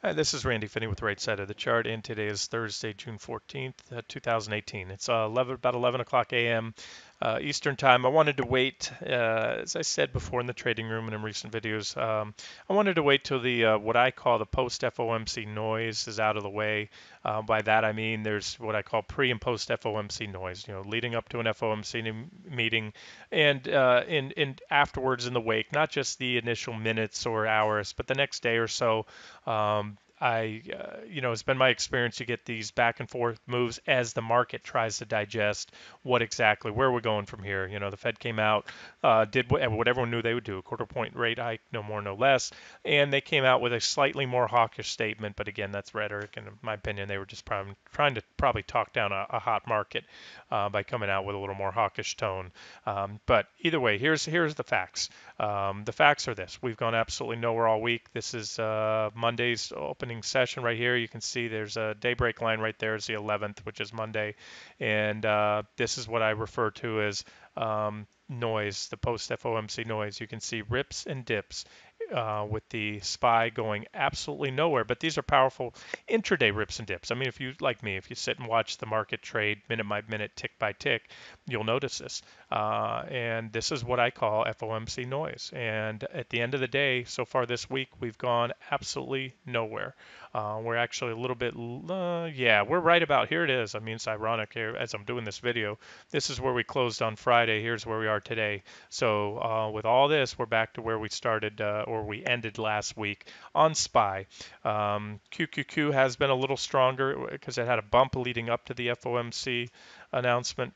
Hi, this is Randy Finney with Right Side of the Chart, and today is Thursday, June 14th, 2018. It's about 11 o'clock a.m. Eastern Time. I wanted to wait, as I said before in the trading room and in recent videos, I wanted to wait till the what I call the post-FOMC noise is out of the way. By that I mean there's what I call pre and post FOMC noise, leading up to an FOMC meeting and in afterwards in the wake, not just the initial minutes or hours, but the next day or so. It's been my experience to get these back and forth moves as the market tries to digest where we're going from here. The Fed came out, did what everyone knew they would do, a quarter point rate hike, no more, no less, and they came out with a slightly more hawkish statement. But again, that's rhetoric, and in my opinion, they were just trying to talk down a hot market by coming out with a little more hawkish tone. But either way, here's the facts. The facts are this: we've gone absolutely nowhere all week. This is Monday's opening session right here. You can see there's a daybreak line right there is the 11th, which is Monday, and this is what I refer to as noise, the post FOMC noise. You can see rips and dips with the SPY going absolutely nowhere. But these are powerful intraday rips and dips. I mean, if you, like me, if you sit and watch the market trade minute by minute, tick by tick, you'll notice this. And this is what I call FOMC noise. And at the end of the day, so far this week, we've gone absolutely nowhere. We're actually a little bit, yeah, we're right about here. It is. I mean, it's ironic here as I'm doing this video. This is where we closed on Friday. Here's where we are today. So with all this, we're back to where we started or we ended last week on SPY. QQQ has been a little stronger because it had a bump leading up to the FOMC announcement.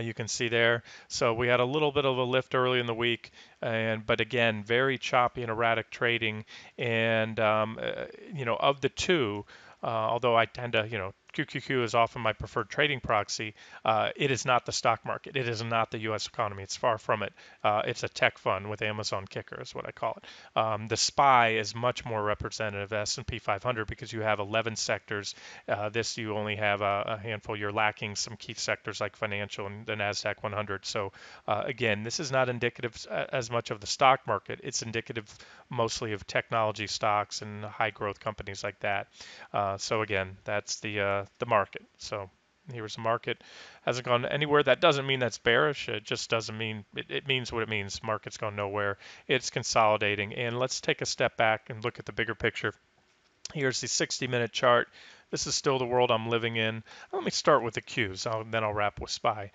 You can see there. So we had a little bit of a lift early in the week, but again, very choppy and erratic trading. And of the two, although I tend to, QQQ is often my preferred trading proxy. It is not the stock market. It is not the U.S. economy. It's far from it. It's a tech fund with Amazon kicker is what I call it. The SPY is much more representative of S&P 500 because you have 11 sectors. This you only have a handful. You're lacking some key sectors like financial and the Nasdaq 100. So again, this is not indicative as much of the stock market. It's indicative mostly of technology stocks and high growth companies like that. So again, that's the market. So here's the market. Hasn't gone anywhere. That doesn't mean that's bearish. It just doesn't mean it means what it means. Market's gone nowhere. It's consolidating. And let's take a step back and look at the bigger picture. Here's the 60-minute chart. This is still the world I'm living in. Let me start with the Qs, then I'll wrap with SPY.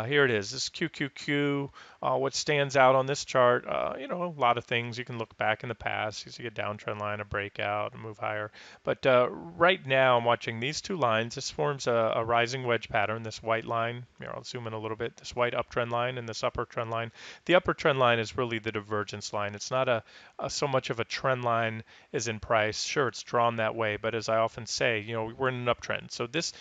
Here it is. This QQQ. What stands out on this chart, a lot of things. You can look back in the past. You see a downtrend line, a breakout, a move higher. But right now, I'm watching these two lines. This forms a rising wedge pattern, this white line. Here, I'll zoom in a little bit. This white uptrend line and this upper trend line. The upper trend line is really the divergence line. It's not so much of a trend line as in price. Sure, it's drawn that way, but as I often say, we're in an uptrend. So this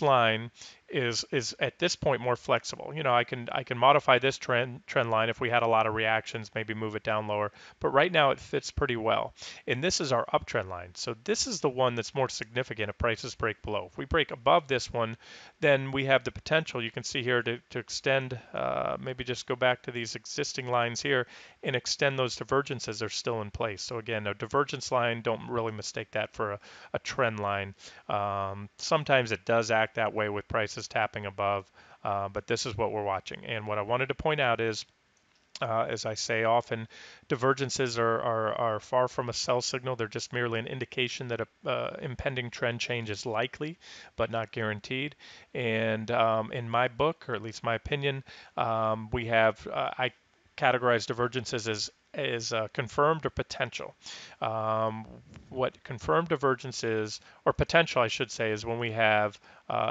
line is at this point more flexible. I can modify this trend line if we had a lot of reactions, maybe move it down lower. But right now it fits pretty well. And this is our uptrend line. So this is the one that's more significant if prices break below. If we break above this one, then we have the potential, you can see here, to extend, maybe just go back to these existing lines here and extend those divergences are still in place. So again, a divergence line, don't really mistake that for a trend line. Sometimes it does act that way with prices tapping above, but this is what we're watching. And what I wanted to point out is, as I say often, divergences are far from a sell signal. They're just merely an indication that a impending trend change is likely, but not guaranteed. And in my book, or at least my opinion, I categorize divergences as confirmed or potential. What confirmed divergence is, or potential, I should say, is when we have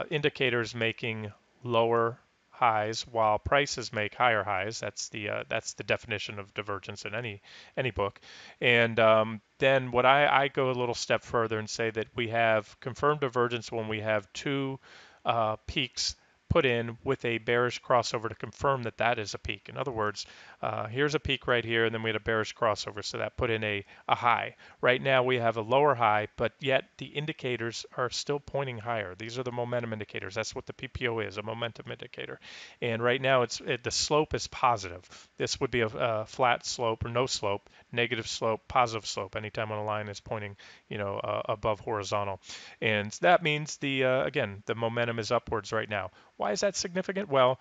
indicators making lower highs while prices make higher highs. That's the definition of divergence in any book. And then what I go a little step further and say that we have confirmed divergence when we have two peaks put in with a bearish crossover to confirm that that is a peak. In other words, here's a peak right here, and then we had a bearish crossover, so that put in a high. Right now we have a lower high, but yet the indicators are still pointing higher. These are the momentum indicators. That's what the PPO is, a momentum indicator. And right now the slope is positive. This would be a flat slope or no slope, negative slope, positive slope. Anytime on a line is pointing, above horizontal, and that means again the momentum is upwards right now. Why is that significant? Well,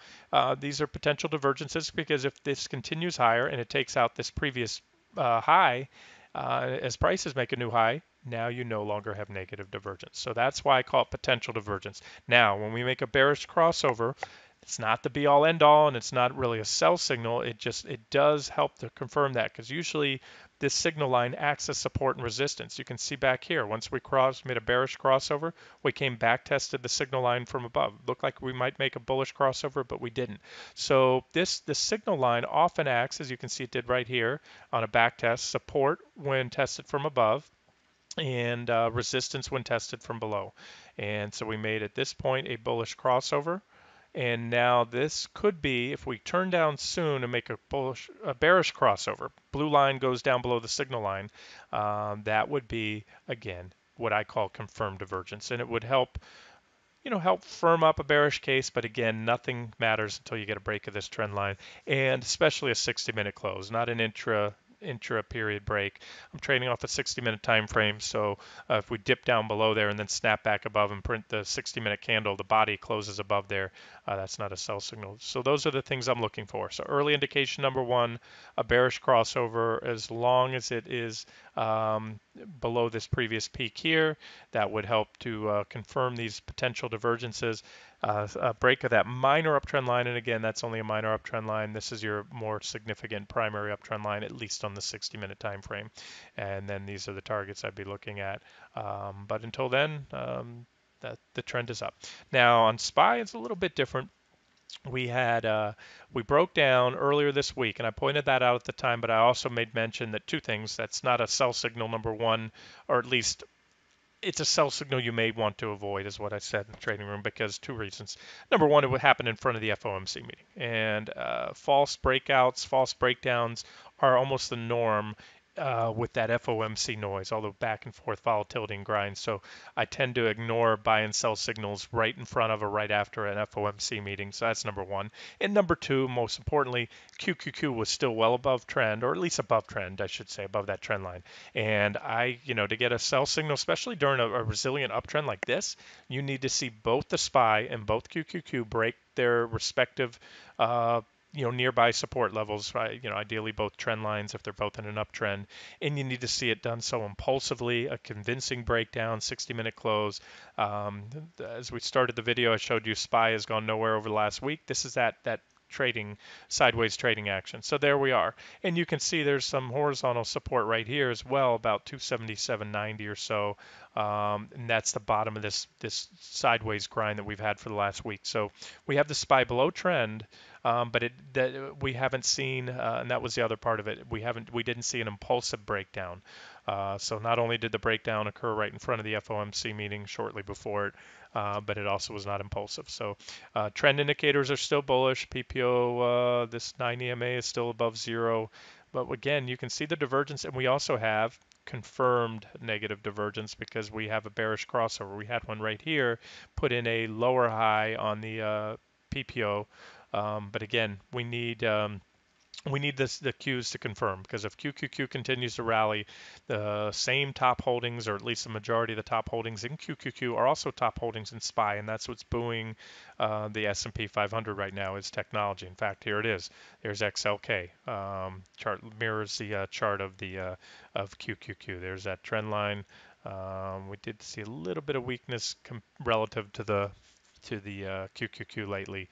these are potential divergences because if this continues higher and it takes out this previous high, as prices make a new high, now you no longer have negative divergence. So that's why I call it potential divergence. Now, when we make a bearish crossover, it's not the be all end all, and it's not really a sell signal. It does help to confirm that, because usually this signal line acts as support and resistance. You can see back here, once we made a bearish crossover, we came back, tested the signal line from above. Looked like we might make a bullish crossover, but we didn't. So the signal line often acts, as you can see it did right here on a back test, support when tested from above, and resistance when tested from below. And so we made at this point a bullish crossover. And now this could be, if we turn down soon and make a bearish crossover, blue line goes down below the signal line, that would be, again, what I call confirmed divergence. And it would help, help firm up a bearish case. But again, nothing matters until you get a break of this trend line, and especially a 60-minute close, not an intra period break. I'm trading off a 60-minute time frame, so if we dip down below there and then snap back above and print the 60-minute candle, the body closes above there, that's not a sell signal. So those are the things I'm looking for. So early indication number one, a bearish crossover, as long as it is below this previous peak here, that would help to confirm these potential divergences. A break of that minor uptrend line, and again, that's only a minor uptrend line. This is your more significant primary uptrend line, at least on the 60-minute time frame. And then these are the targets I'd be looking at. But until then, the trend is up. Now on SPY, it's a little bit different. We broke down earlier this week, and I pointed that out at the time, but I also made mention that two things. That's not a sell signal, number one, or at least it's a sell signal you may want to avoid, is what I said in the trading room, because two reasons. Number one, it would happen in front of the FOMC meeting, and false breakouts, false breakdowns are almost the norm with that FOMC noise, all the back and forth volatility and grind. So I tend to ignore buy and sell signals right in front of or right after an FOMC meeting. So that's number one. And number two, most importantly, QQQ was still well above trend, or at least above trend, I should say, above that trend line. And to get a sell signal, especially during a resilient uptrend like this, you need to see both the SPY and both QQQ break their respective nearby support levels, right? Ideally both trend lines if they're both in an uptrend, and you need to see it done so impulsively, a convincing breakdown, 60-minute close. As we started the video, I showed you SPY has gone nowhere over the last week. This is that sideways trading action. So there we are. And you can see there's some horizontal support right here as well, about 277.90 or so. And that's the bottom of this sideways grind that we've had for the last week. So we have the SPY below trend, but we haven't seen, and that was the other part of it. We didn't see an impulsive breakdown. So not only did the breakdown occur right in front of the FOMC meeting shortly before it, but it also was not impulsive. So trend indicators are still bullish. PPO, this 9 EMA is still above zero. But again, you can see the divergence, and we also have confirmed negative divergence because we have a bearish crossover. We had one right here, put in a lower high on the PPO. But again, we need the cues to confirm, because if QQQ continues to rally, the same top holdings, or at least the majority of the top holdings in QQQ, are also top holdings in SPY, and that's what's buoying the S&P 500 right now, is technology. In fact, here it is. There's XLK. Chart mirrors the chart of QQQ. There's that trend line. We did see a little bit of weakness relative to the QQQ lately,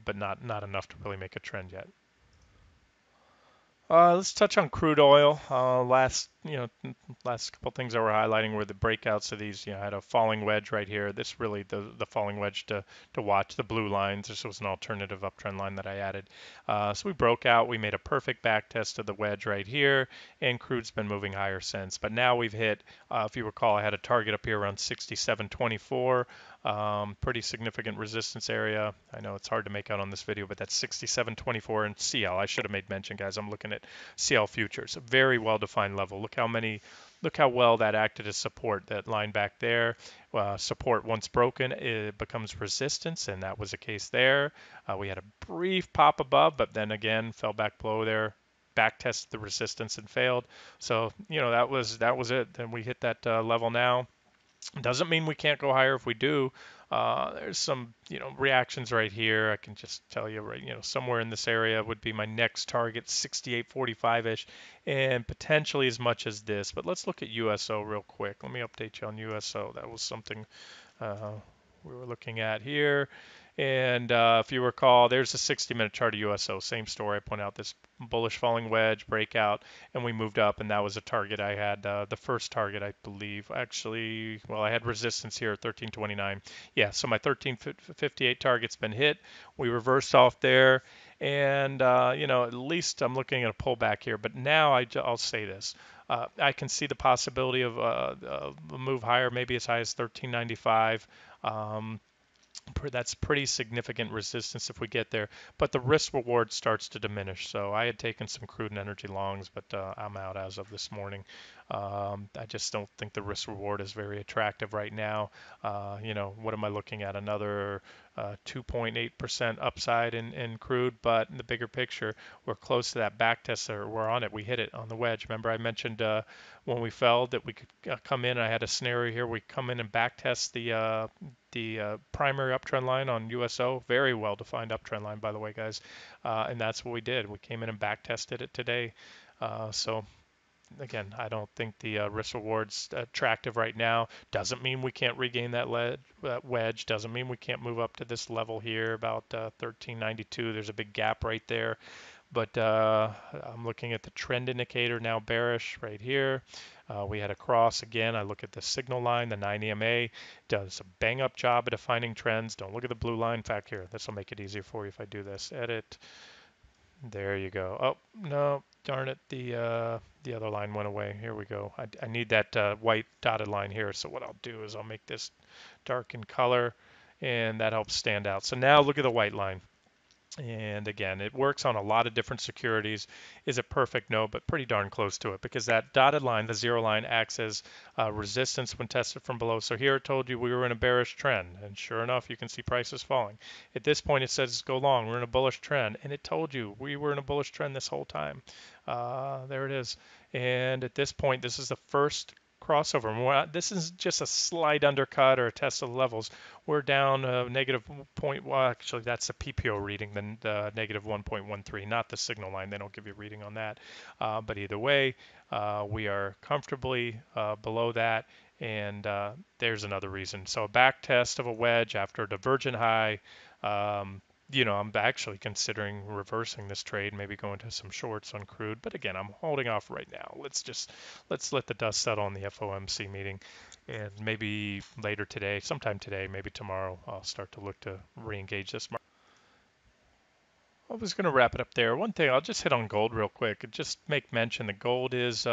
but not enough to really make a trend yet. Let's touch on crude oil. Last last couple things that we're highlighting were the breakouts of these. I had a falling wedge right here. This really the falling wedge to watch. The blue lines. This was an alternative uptrend line that I added. So we broke out. We made a perfect back test of the wedge right here, and crude's been moving higher since. But now we've hit. If you recall, I had a target up here around 67.24. Pretty significant resistance area. I know it's hard to make out on this video, but that's 67.24 in CL. I should have made mention, guys. I'm looking at CL futures, a very well-defined level. Look how well that acted as support. That line back there, support once broken, it becomes resistance, and that was the case there. We had a brief pop above, but then again fell back below there. Back tested the resistance and failed. So that was it. Then we hit that level now. Doesn't mean we can't go higher if we do. There's some, reactions right here. I can just tell you, right, somewhere in this area would be my next target, 68.45-ish, and potentially as much as this. But let's look at USO real quick. Let me update you on USO. That was something uh, we were looking at here. And if you recall, there's a 60-minute chart of USO. Same story. I point out this bullish falling wedge breakout, and we moved up, and that was a target I had. The first target, I believe, actually, well, I had resistance here at 1329. Yeah, so my 1358 target's been hit. We reversed off there, and at least I'm looking at a pullback here. But now I'll say this. I can see the possibility of a move higher, maybe as high as 1395. That's pretty significant resistance if we get there, but the risk reward starts to diminish. So I had taken some crude and energy longs, but I'm out as of this morning. I just don't think the risk reward is very attractive right now. What am I looking at? Another 2.8% upside in crude, but in the bigger picture, we're close to that back test. Or we're on it. We hit it on the wedge. Remember, I mentioned when we fell that we could come in. I had a scenario here. We come in and back test the primary uptrend line on USO. Very well defined uptrend line, by the way, guys. And that's what we did. We came in and back tested it today. So again, I don't think the risk reward's attractive right now. Doesn't mean we can't regain that wedge. Doesn't mean we can't move up to this level here, about 1392. There's a big gap right there. But I'm looking at the trend indicator now bearish right here. We had a cross again. I look at the signal line, the 9 EMA does a bang up job at defining trends. Don't look at the blue line. In fact, here, this will make it easier for you if I do this. Edit. There you go. Oh, no, darn it. The other line went away. Here we go. I need that white dotted line here. So what I'll do is I'll make this dark in color, and that helps stand out. So now look at the white line. And again, it works on a lot of different securities. Is it perfect? No, but pretty darn close to it, because that dotted line, the zero line, acts as resistance when tested from below. So here it told you we were in a bearish trend, and sure enough, you can see prices falling. At this point, it says go long. We're in a bullish trend, and it told you we were in a bullish trend this whole time. There it is. And at this point, this is the first crossover. This is just a slight undercut or a test of the levels. We're down negative point. Well, actually, that's the PPO reading, then the negative 1.13, not the signal line. They don't give you a reading on that. But either way, we are comfortably below that. And there's another reason. So a back test of a wedge after a divergent high. I'm actually considering reversing this trade, maybe going to some shorts on crude. But again, I'm holding off right now. Let's let the dust settle on the FOMC meeting, and maybe later today, sometime today, maybe tomorrow, I'll start to look to re-engage this market. I was going to wrap it up there. One thing, I'll just hit on gold real quick and just make mention that gold is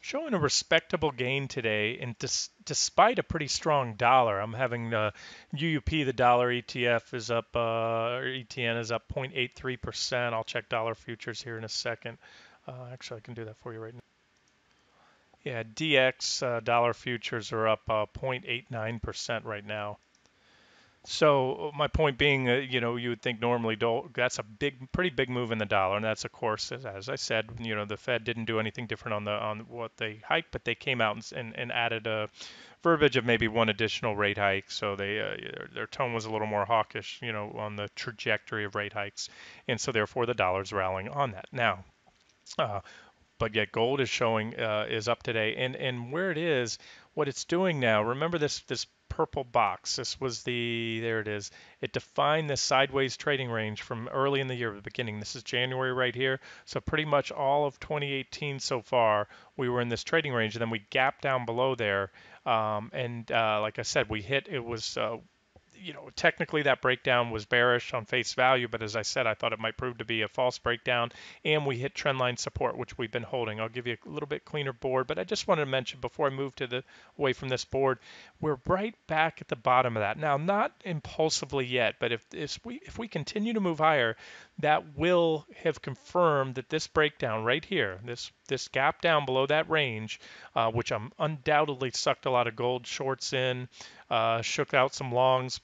showing a respectable gain today, and despite a pretty strong dollar. I'm having UUP, the dollar ETF, is up, or ETN is up 0.83%. I'll check dollar futures here in a second. Actually, I can do that for you right now. Yeah, DX dollar futures are up 0.89% right now. So my point being, you would think normally that's a pretty big move in the dollar, and that's of course, as I said, the Fed didn't do anything different on what they hiked, but they came out and added a verbiage of maybe one additional rate hike, so their tone was a little more hawkish, on the trajectory of rate hikes, and so therefore the dollar's rallying on that now. But yet gold is showing is up today, and where it is, what it's doing now. Remember this purple box. This was there it is. It defined this sideways trading range from early in the year, the beginning. This is January right here. So pretty much all of 2018 so far, we were in this trading range, and then we gapped down below there. Like I said, it was technically that breakdown was bearish on face value, but as I said, I thought it might prove to be a false breakdown, and we hit trendline support, which we've been holding. I'll give you a little bit cleaner board, but I just wanted to mention before I move away from this board, we're right back at the bottom of that. Now, not impulsively yet, but if we continue to move higher, that will have confirmed that this breakdown right here, this gap down below that range, which undoubtedly sucked a lot of gold shorts in, shook out some longs.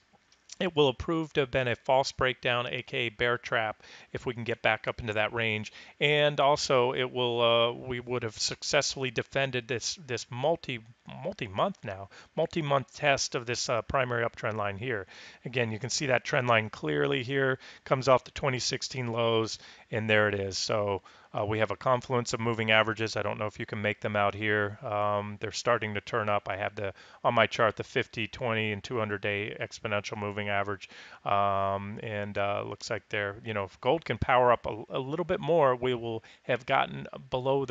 It will prove to have been a false breakdown, aka bear trap, if we can get back up into that range. And also, we would have successfully defended this multi-month test of this primary uptrend line here. Again, you can see that trend line clearly here, comes off the 2016 lows, and there it is. So we have a confluence of moving averages. I don't know if you can make them out here. They're starting to turn up. I have on my chart the 50, 20, and 200-day exponential moving average, and looks like if gold can power up a little bit more, we will have gotten above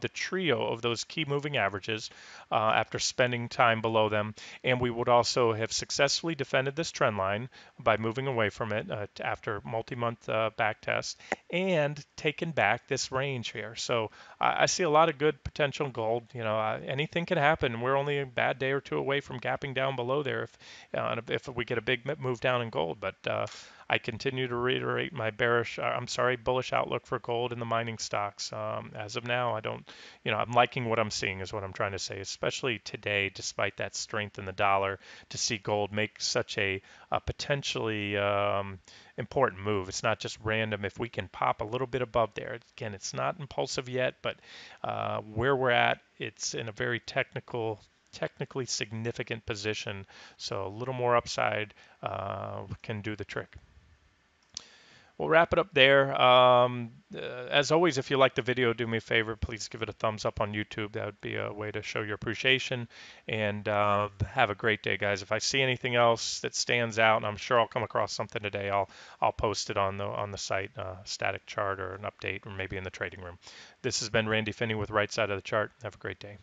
the trio of those key moving averages after spending time below them, and we would also have successfully defended this trend line by moving away from it after multi-month back test and taken back this range here. So I see a lot of good potential in gold. Anything can happen. We're only a bad day or two away from gapping down below there if we get a big move down in gold. But I continue to reiterate my bullish outlook for gold and the mining stocks. As of now, I'm liking what I'm seeing is what I'm trying to say, especially today, despite that strength in the dollar, to see gold make such a potentially important move. It's not just random. If we can pop a little bit above there, again, it's not impulsive yet, but where we're at, it's in a very technically significant position. So a little more upside can do the trick. We'll wrap it up there. As always, if you like the video, do me a favor, please give it a thumbs up on YouTube. That would be a way to show your appreciation. And have a great day, guys. If I see anything else that stands out, and I'm sure I'll come across something today, I'll post it on the site, static chart or an update, or maybe in the trading room. This has been Randy Finney with Right Side of the Chart. Have a great day.